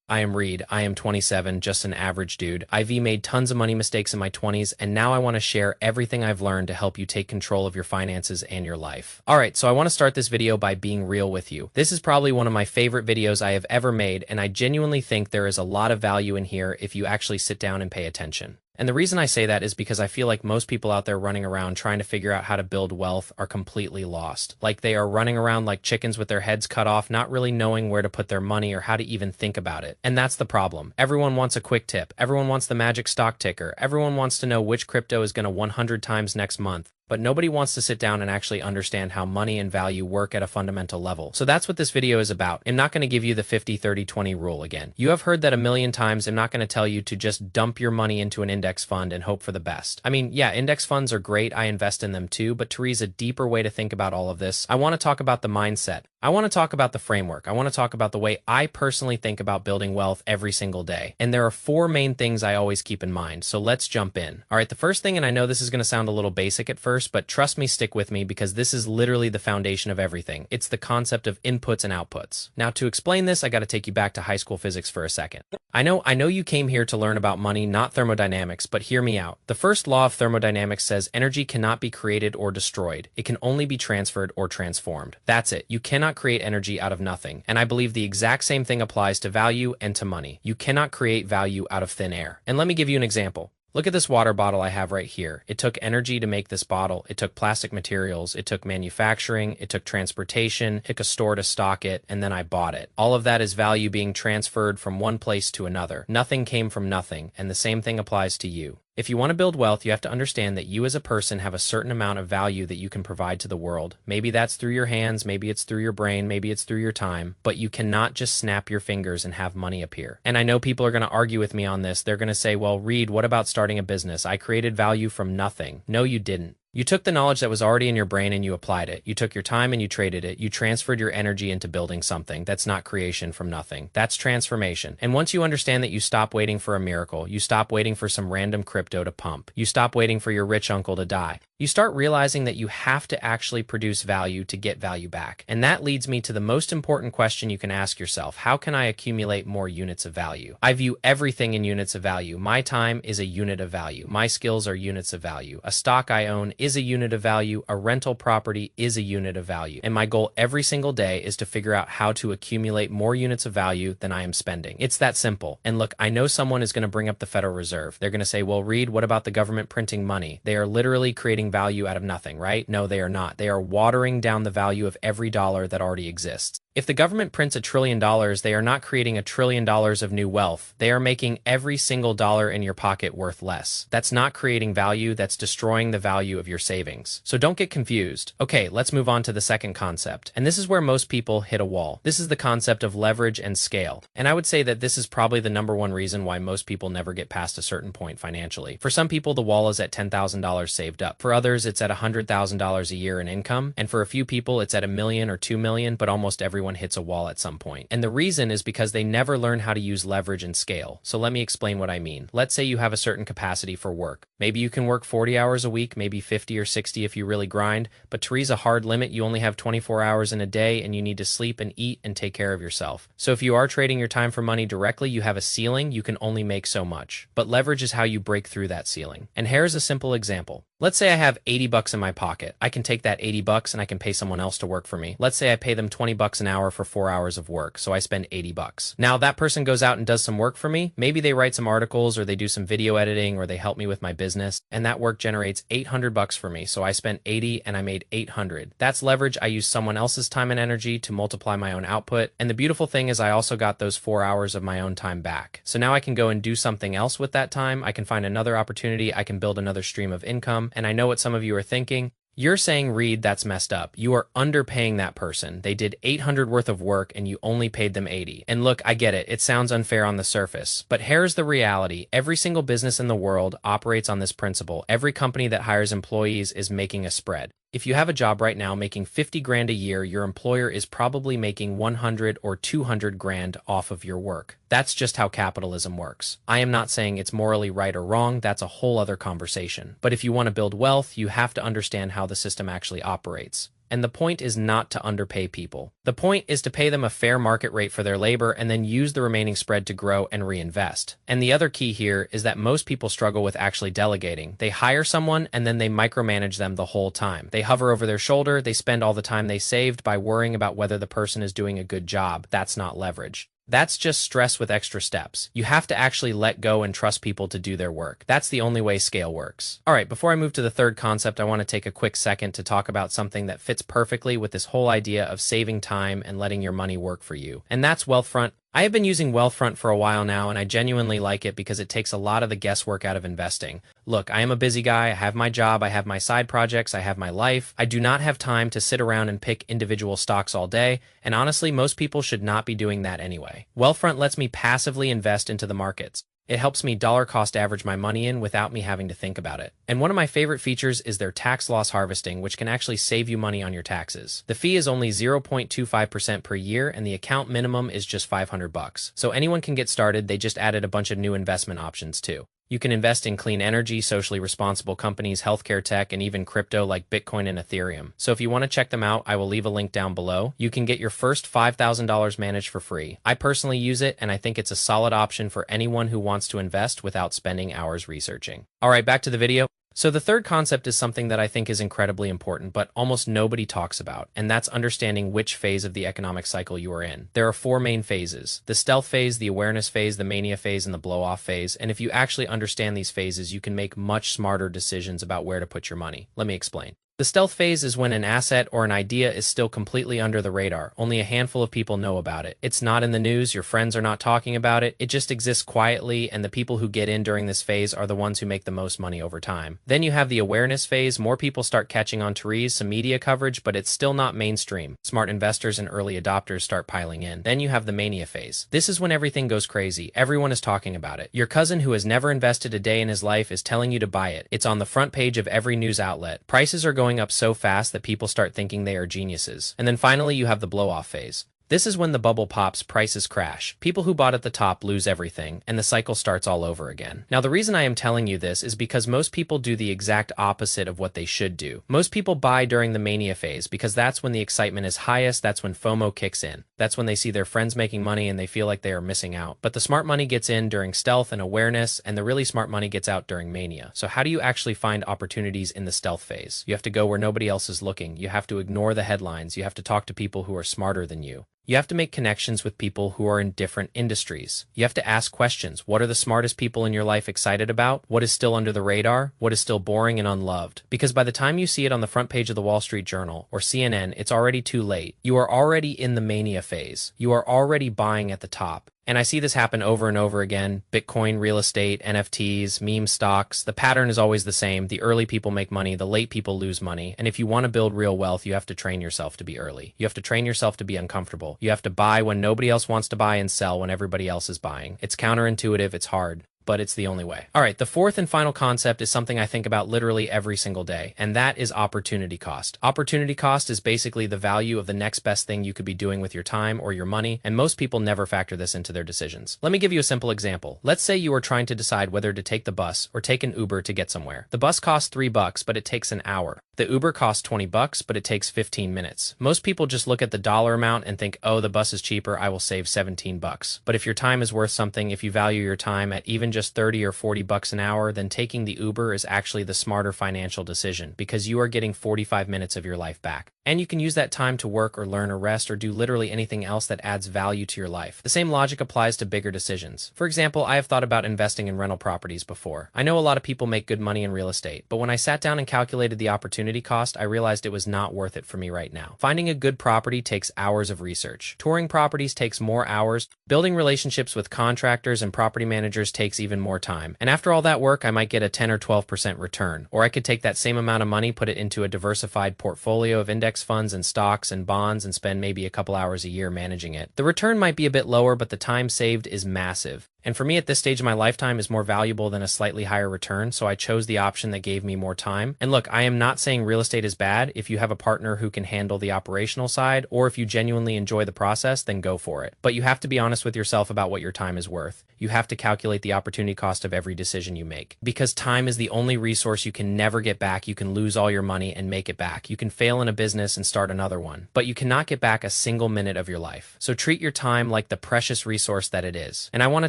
I am Reed. I am 27, just an average dude. I've made tons of money mistakes in my 20s, and now I want to share everything I've learned to help you take control of your finances and your life. Alright, so I want to start this video by being real with you. This is probably one of my favorite videos I have ever made, and I genuinely think there is a lot of value in here if you actually sit down and pay attention. And the reason I say that is because I feel like most people out there running around trying to figure out how to build wealth are completely lost. Like they are running around like chickens with their heads cut off, not really knowing where to put their money or how to even think about it. And that's the problem. Everyone wants a quick tip. Everyone wants the magic stock ticker. Everyone wants to know which crypto is going to 100 times next month. But nobody wants to sit down and actually understand how money and value work at a fundamental level. So that's what this video is about. I'm not going to give you the 50-30-20 rule again. You have heard that a million times. I'm not going to tell you to just dump your money into an index fund and hope for the best. I mean, yeah, index funds are great. I invest in them too, but to a deeper way to think about all of this, I want to talk about the mindset. I want to talk about the framework. I want to talk about the way I personally think about building wealth every single day. And there are four main things I always keep in mind. So let's jump in. All right, the first thing, and I know this is going to sound a little basic at first, but trust me, stick with me because this is literally the foundation of everything. It's the concept of inputs and outputs. Now, to explain this, I got to take you back to high school physics for a second. I know you came here to learn about money, not thermodynamics, but hear me out. The first law of thermodynamics says energy cannot be created or destroyed. It can only be transferred or transformed. That's it. You cannot create energy out of nothing. And I believe the exact same thing applies to value and to money. You cannot create value out of thin air. And let me give you an example. Look at this water bottle I have right here. It took energy to make this bottle. It took plastic materials. It took manufacturing. It took transportation. It took a store to stock it, and then I bought it. All of that is value being transferred from one place to another. Nothing came from nothing, and the same thing applies to you. If you want to build wealth, you have to understand that you as a person have a certain amount of value that you can provide to the world. Maybe that's through your hands, maybe it's through your brain, maybe it's through your time, but you cannot just snap your fingers and have money appear. And I know people are going to argue with me on this. They're going to say, well, Reed, what about starting a business? I created value from nothing. No, you didn't. You took the knowledge that was already in your brain and you applied it. You took your time and you traded it. You transferred your energy into building something. That's not creation from nothing. That's transformation. And once you understand that, you stop waiting for a miracle. You stop waiting for some random crypto to pump. You stop waiting for your rich uncle to die. You start realizing that you have to actually produce value to get value back. And that leads me to the most important question you can ask yourself. How can I accumulate more units of value? I view everything in units of value. My time is a unit of value. My skills are units of value. A stock I own is a unit of value. A rental property is a unit of value. And my goal every single day is to figure out how to accumulate more units of value than I am spending. It's that simple. And look, I know someone is going to bring up the Federal Reserve. They're going to say, well, Reed, what about the government printing money? They are literally creating value out of nothing, right? No, they are not. They are watering down the value of every dollar that already exists. If the government prints $1 trillion, they are not creating $1 trillion of new wealth. They are making every single dollar in your pocket worth less. That's not creating value. That's destroying the value of your savings. So don't get confused. Okay, let's move on to the second concept. And this is where most people hit a wall. This is the concept of leverage and scale. And I would say that this is probably the number one reason why most people never get past a certain point financially. For some people, the wall is at $10,000 saved up. For others, it's at $100,000 a year in income. And for a few people, it's at $1 million or $2 million, but almost everyone hits a wall at some point. And the reason is because they never learn how to use leverage and scale. So let me explain what I mean. Let's say you have a certain capacity for work. Maybe you can work 40 hours a week, maybe 50 or 60 if you really grind, but to reach a hard limit, you only have 24 hours in a day and you need to sleep and eat and take care of yourself. So if you are trading your time for money directly, you have a ceiling. You can only make so much. But leverage is how you break through that ceiling. And here's a simple example. Let's say I have $80 in my pocket. I can take that $80 and I can pay someone else to work for me. Let's say I pay them $20 an hour for 4 hours of work, so I spend $80. Now that person goes out and does some work for me. Maybe they write some articles or they do some video editing or they help me with my business, and that work generates $800 for me. So I spent 80 and I made 800. That's leverage. I use someone else's time and energy to multiply my own output. And the beautiful thing is I also got those 4 hours of my own time back. So now I can go and do something else with that time. I can find another opportunity. I can build another stream of income. And I know what some of you are thinking. You're saying, Reed, that's messed up. You are underpaying that person. They did 800 worth of work and you only paid them 80. And look, I get it. It sounds unfair on the surface, but here's the reality. Every single business in the world operates on this principle. Every company that hires employees is making a spread. If you have a job right now making 50 grand a year, your employer is probably making 100 or 200 grand off of your work. That's just how capitalism works. I am not saying it's morally right or wrong. That's a whole other conversation. But if you want to build wealth, you have to understand how the system actually operates. And the point is not to underpay people. The point is to pay them a fair market rate for their labor and then use the remaining spread to grow and reinvest. And the other key here is that most people struggle with actually delegating. They hire someone and then they micromanage them the whole time. They hover over their shoulder, they spend all the time they saved by worrying about whether the person is doing a good job. That's not leverage. That's just stress with extra steps. You have to actually let go and trust people to do their work. That's the only way scale works. All right, before I move to the third concept, I want to take a quick second to talk about something that fits perfectly with this whole idea of saving time and letting your money work for you. And that's Wealthfront. I have been using Wealthfront for a while now, and I genuinely like it because it takes a lot of the guesswork out of investing. Look, I am a busy guy. I have my job. I have my side projects. I have my life. I do not have time to sit around and pick individual stocks all day, and honestly, most people should not be doing that anyway. Wealthfront lets me passively invest into the markets. It helps me dollar cost average my money in without me having to think about it. And one of my favorite features is their tax loss harvesting, which can actually save you money on your taxes. The fee is only 0.25% per year, and the account minimum is just $500. So anyone can get started. They just added a bunch of new investment options too. You can invest in clean energy, socially responsible companies, healthcare tech, and even crypto like Bitcoin and Ethereum. So if you want to check them out, I will leave a link down below. You can get your first $5,000 managed for free. I personally use it, and I think it's a solid option for anyone who wants to invest without spending hours researching. All right, back to the video. So the third concept is something that I think is incredibly important, but almost nobody talks about, and that's understanding which phase of the economic cycle you are in. There are four main phases: the stealth phase, the awareness phase, the mania phase, and the blow-off phase. And if you actually understand these phases, you can make much smarter decisions about where to put your money. Let me explain. The stealth phase is when an asset or an idea is still completely under the radar. Only a handful of people know about it. It's not in the news, your friends are not talking about it, it just exists quietly, and the people who get in during this phase are the ones who make the most money over time. Then you have the awareness phase. More people start catching on to read some media coverage, but it's still not mainstream. Smart investors and early adopters start piling in. Then you have the mania phase. This is when everything goes crazy. Everyone is talking about it. Your cousin who has never invested a day in his life is telling you to buy it. It's on the front page of every news outlet. Prices are going up so fast that people start thinking they are geniuses. And then finally, you have the blow-off phase. This is when the bubble pops, prices crash. People who bought at the top lose everything, and the cycle starts all over again. Now, the reason I am telling you this is because most people do the exact opposite of what they should do. Most people buy during the mania phase because that's when the excitement is highest, that's when FOMO kicks in. That's when they see their friends making money and they feel like they are missing out. But the smart money gets in during stealth and awareness, and the really smart money gets out during mania. So how do you actually find opportunities in the stealth phase? You have to go where nobody else is looking. You have to ignore the headlines. You have to talk to people who are smarter than you. You have to make connections with people who are in different industries. You have to ask questions. What are the smartest people in your life excited about? What is still under the radar? What is still boring and unloved? Because by the time you see it on the front page of the Wall Street Journal or CNN, it's already too late. You are already in the mania phase. You are already buying at the top. And I see this happen over and over again. Bitcoin, real estate, NFTs, meme stocks. The pattern is always the same. The early people make money, the late people lose money. And if you want to build real wealth, you have to train yourself to be early. You have to train yourself to be uncomfortable. You have to buy when nobody else wants to buy and sell when everybody else is buying. It's counterintuitive, it's hard, but it's the only way. All right, the fourth and final concept is something I think about literally every single day, and that is opportunity cost. Opportunity cost is basically the value of the next best thing you could be doing with your time or your money, and most people never factor this into their decisions. Let me give you a simple example. Let's say you are trying to decide whether to take the bus or take an Uber to get somewhere. The bus costs $3, but it takes an hour. The Uber costs $20, but it takes 15 minutes. Most people just look at the dollar amount and think, oh, the bus is cheaper, I will save $17. But if your time is worth something, if you value your time at even just 30 or 40 bucks an hour, then taking the Uber is actually the smarter financial decision because you are getting 45 minutes of your life back. And you can use that time to work or learn or rest or do literally anything else that adds value to your life. The same logic applies to bigger decisions. For example, I have thought about investing in rental properties before. I know a lot of people make good money in real estate, but when I sat down and calculated the opportunity cost, I realized it was not worth it for me right now. Finding a good property takes hours of research. Touring properties takes more hours. Building relationships with contractors and property managers takes even more time. And after all that work, I might get a 10 or 12% return. Or I could take that same amount of money, put it into a diversified portfolio of index funds and stocks and bonds and spend maybe a couple hours a year managing it. The return might be a bit lower, but the time saved is massive. And for me at this stage of my lifetime is more valuable than a slightly higher return, so I chose the option that gave me more time. And look, I am not saying real estate is bad. If you have a partner who can handle the operational side, or if you genuinely enjoy the process, then go for it. But you have to be honest with yourself about what your time is worth. You have to calculate the opportunity cost of every decision you make. Because time is the only resource you can never get back. You can lose all your money and make it back. You can fail in a business and start another one, but you cannot get back a single minute of your life. So treat your time like the precious resource that it is. And I want to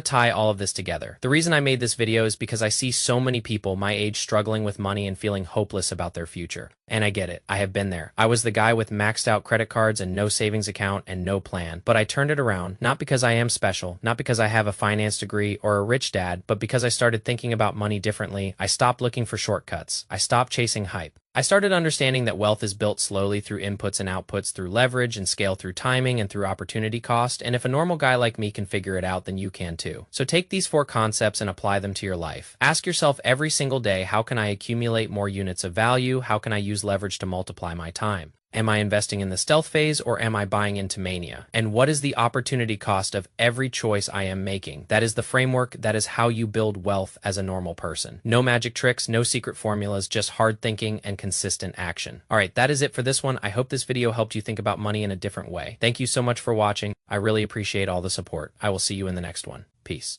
tie all of this together. The reason I made this video is because I see so many people my age struggling with money and feeling hopeless about their future. And I get it. I have been there. I was the guy with maxed out credit cards and no savings account and no plan. But I turned it around, not because I am special, not because I have a finance degree or a rich dad, but because I started thinking about money differently. I stopped looking for shortcuts. I stopped chasing hype. I started understanding that wealth is built slowly through inputs and outputs, through leverage and scale, through timing and through opportunity cost. And if a normal guy like me can figure it out, then you can too. So take these 4 concepts and apply them to your life. Ask yourself every single day, how can I accumulate more units of value? How can I use leverage to multiply my time? Am I investing in the stealth phase or am I buying into mania? And what is the opportunity cost of every choice I am making? That is the framework. That is how you build wealth as a normal person. No magic tricks, no secret formulas, just hard thinking and consistent action. All right, that is it for this one. I hope this video helped you think about money in a different way. Thank you so much for watching. I really appreciate all the support. I will see you in the next one. Peace.